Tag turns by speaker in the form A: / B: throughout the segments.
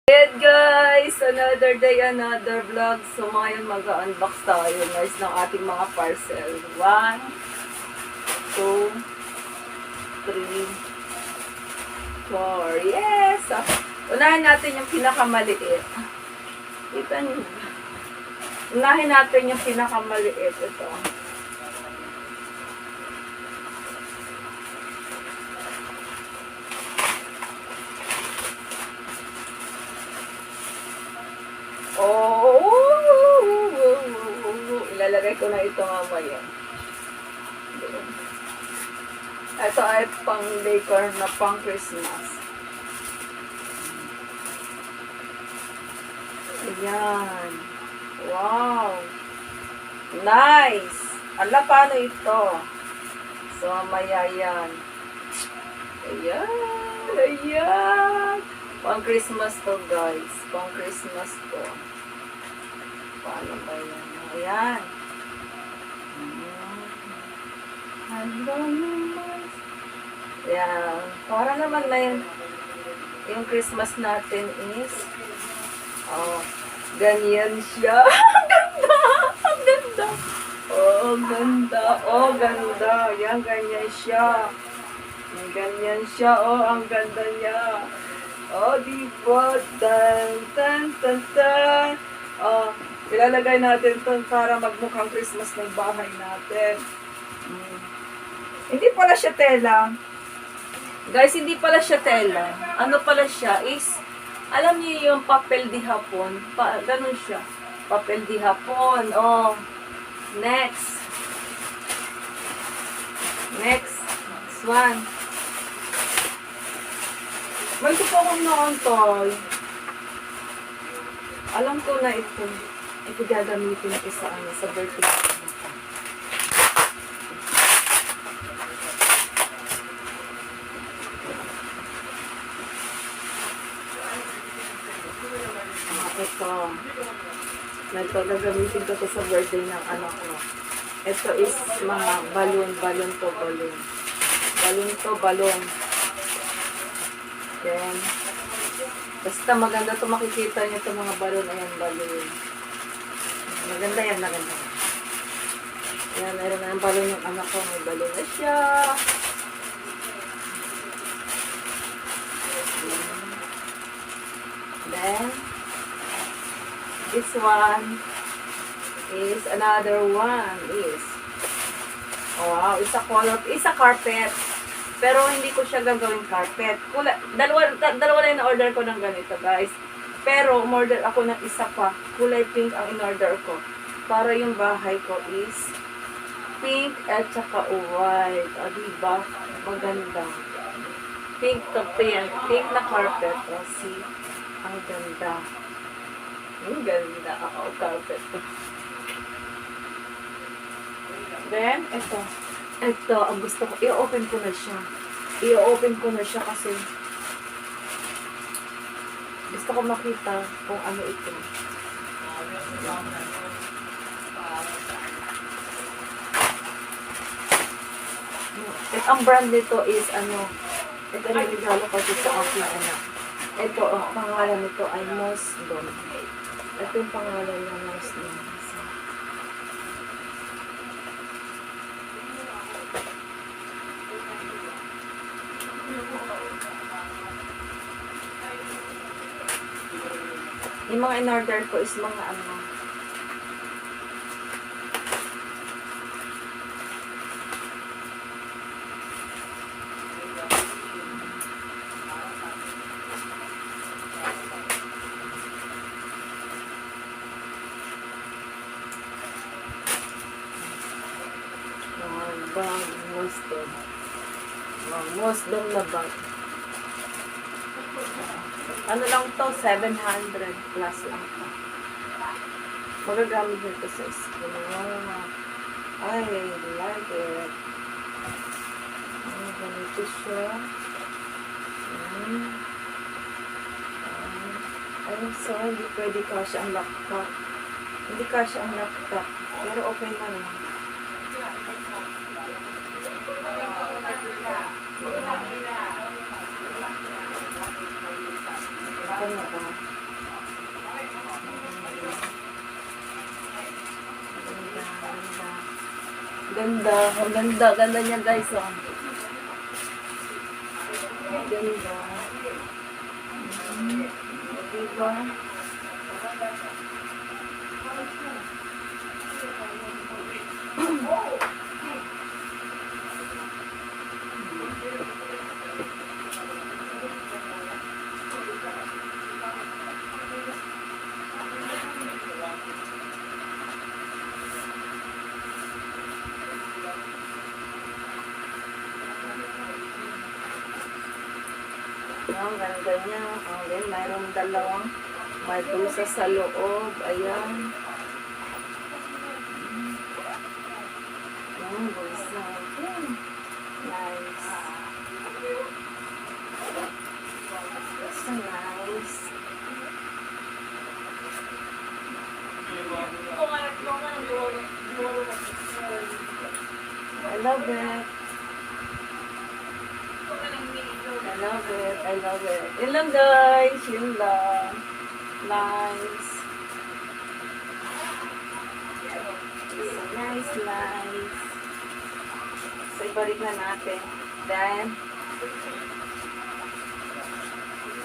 A: Good guys! Another day, another vlog. So ngayon mag-unbox tayo guys ng ating mga parcel. 1, 2, 3, 4. Yes! Unahin natin yung pinakamaliit. Kita niyo ba? Unahin natin yung pinakamaliit. Ito. Ilalagay ko na ito mamaya. Ito ay pang decor na pang Christmas. Ayan. Wow. Nice. Ala, paano ito? So, mamaya yan. Ayan. Ayan. Pang Christmas to guys. Pang Christmas to. Paano ba yan? Ayan. Hello naman. Ayan. Para naman na yung Christmas natin is ganyan siya. Ang ganda! Ang ganda! Oh, ganda. Oh, ganda. Ayan, ganyan siya. Ganyan siya. Oh, ang ganda niya. Oh, diba? Tan, tan, tan, tan. Oh, ilalagay natin ito para magmukhang Christmas ng bahay natin. Hindi pala siya tela. Guys, hindi pala siya tela. Ano pala siya is, alam niyo yung papel di hapon. Ganun siya. Papel di hapon. Oh. Next. Next. This one. May ito po akong naantay. Alam ko na ito. Ito gagamitin ko sa birthday. Ito gagamitin ko to sa birthday ng anak ko. Ito is mga balon to balon. Balon to balon. Then, basta maganda to, makikita niyo to mga balon. Ayan, balon. Maganda yan, maganda. Ayan, meron na yung balon yung anak ko. May balon na siya. Then, this one is another one is wow, it's a carpet. Pero hindi ko siya gagawin carpet. Dalawa na in-order ko ng ganito, guys. Pero umorder ako ng isa pa. Kulay pink ang in-order ko. Para yung bahay ko is pink at saka white. O, diba? Maganda. Pink to pink. Pink na carpet. O, see? Ang ganda. Ang ganda. Ako, carpet. Then, ito. Ito, ang gusto ko. I-open ko na siya. I-open ko na siya kasi gusto ko makita kung ano ito. Ang brand nito is ito yung regalo ko sa aking anak. Ito, pangalan nito ay Mosdom. Ito yung pangalan ng Mosdom. Yung mga in-order ko is mga bag, Mosdom. Mosdom na bag. Ano lang to? 700 plus lang to. Magagamit nito sa school. I like it. Ganito siya. So, hindi pwede kasya ang laptop. Hindi kasya ang laptop. Pero okay na lang. Ito na ba? Ganda. Ang ganda. Ganda niya guys. Oh. Ganda. Diba? Ang ganda niya. Okay, mayroong dalawang may bulsa sa loob. Ayan. Ang bulsa. Nice. So nice. I love it. I love it. I love it. Yun lang guys. Yun lang. Nice. So nice, nice. So ibalik na natin. Then,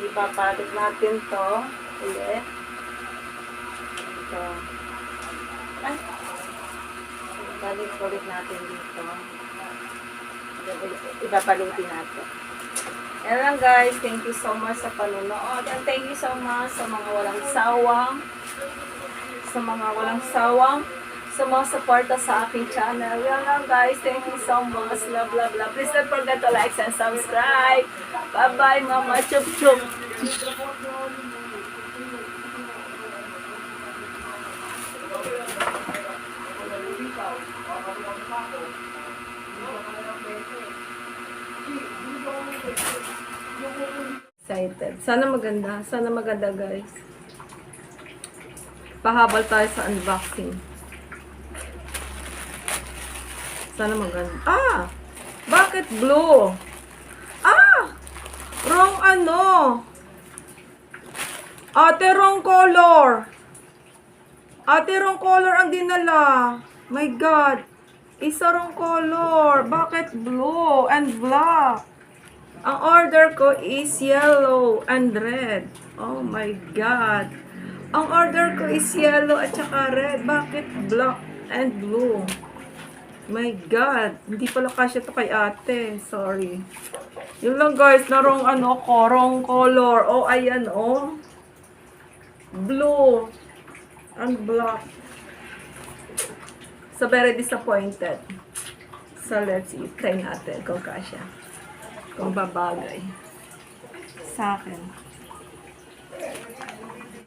A: ibabalik natin to. Ulit. Ito. Ay. Balik ulit natin dito. Ibabalutin natin. Yan lang guys. Thank you so much sa panunood. And thank you so much sa mga walang sawang sa mga suporta sa aking channel. Yan lang guys. Thank you so much. Love, love, love. Please don't forget to like and subscribe. Bye-bye, Mama Chup Chup. Excited. Sana maganda guys. Pahabol tayo sa unboxing. Sana maganda. Ah! Bakit blue? Ah! Wrong ano? Ate, wrong color. Ate, wrong color ang dinala. My God. Isa wrong color. Bakit blue and black? Ang order ko is yellow and red. Oh my God. Ang order ko is yellow at saka red. Bakit black and blue? My God. Hindi pala kasya to kay ate. Sorry. Yun lang guys. Narong ano ko. Wrong color. Oh, ayan oh. Blue and black. So, very disappointed. So, let's see. Try natin kung kasya. Kung babagay sa akin.